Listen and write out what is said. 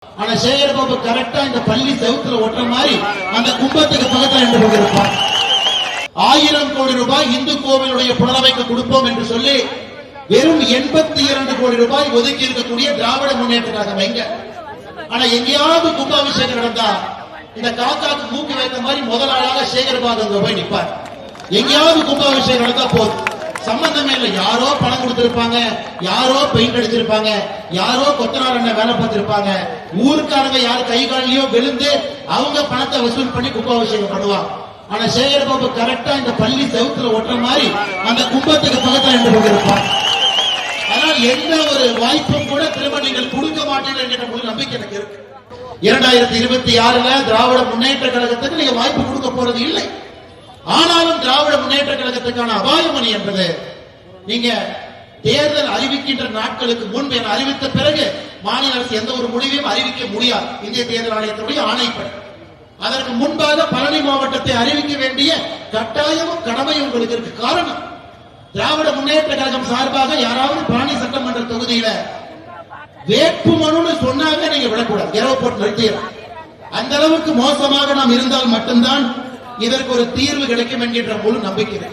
ஆனா சேகர் பாபு கரெக்டா இந்த பள்ளி செவுத்துல ஒட்டுற மாதிரி அந்த கும்பத்துக்கு பக்கத்துல நின்று கொண்டிருப்பார். 1000 கோடி ரூபாய் இந்து கோவிலுடைய புனரமைக்க கொடுப்போம் என்று சொல்லி வெறும் 82 கோடி ரூபாய் ஒதுக்கி இருக்கக்கூடிய திராவிட முன்னேற்ற கழகம் எங்க? ஆனா எங்கேயாவது கும்பாபிஷேகம் நடந்தா இந்த காக்காக்கு மூக்கு வைத்த மாதிரி முதல் ஆளாக சேகர் பாபு அங்க போய் நிற்பார். எங்கேயாவது கும்பாபிஷேகம் நடந்தா போதும், சம்பந்தமே இல்லை. யாரோ பணம் கொடுத்திருப்பாங்க, யாரோ பெயிண்ட் அடிச்சிருப்பாங்க, யாரோ கொத்தனார் என்ன வேலை பார்த்திருப்பாங்க, ஊருக்காரங்க யார் கை காலிலையோ விழுந்து அவங்க பணத்தை வசூல் பண்ணி கும்பாபிஷேகம் பண்ணுவாங்க. ஆனா சேகர் பாபு கரெக்டா இந்த பள்ளி செவுத்துல ஒட்டுற மாதிரி அந்த கும்பத்துக்கு பக்கத்துல நின்று கொண்டிருப்பார். ஆனால் எந்த ஒரு வாய்ப்பும் கூட திரும்ப நீங்கள் கொடுக்க மாட்டீர்கள் என்கிற ஒரு நம்பிக்கை எனக்கு இருக்கு. 2026 திராவிட முன்னேற்ற கழகத்துக்கு நீங்க வாய்ப்பு கொடுக்க போறது இல்லை. ஆனாலும் திராவிட முன்னேற்ற கழகத்துக்கான அபாயமணி என்பது நீங்க தேர்தல் அறிவிக்கின்ற நாட்களுக்கு முன்பு என அறிவித்த பிறகு மாநில அரசு எந்த ஒரு முடிவையும் அறிவிக்க முடியாது. இந்திய தேர்தல் ஆணையத்தினுடைய ஆணைப்படி அதற்கு முன்பாக பழனி மாவட்டத்தை அறிவிக்க வேண்டிய கட்டாயமும் கடமையும் உங்களுக்கு இருக்கு. காரணம், திராவிட முன்னேற்ற கழகம் சார்பாக யாராவது பழனி சட்டமன்ற தொகுதியில வேட்பு மனுன்னு சொன்னாங்க நீங்க விடக்கூடாது, இரவு போட்டு நிறுத்திடும். அந்த அளவுக்கு மோசமாக நாம் இருந்தால் மட்டும்தான் இதற்கு ஒரு தீர்வு கிடைக்கும் என்கின்ற முழு நம்பிக்கை.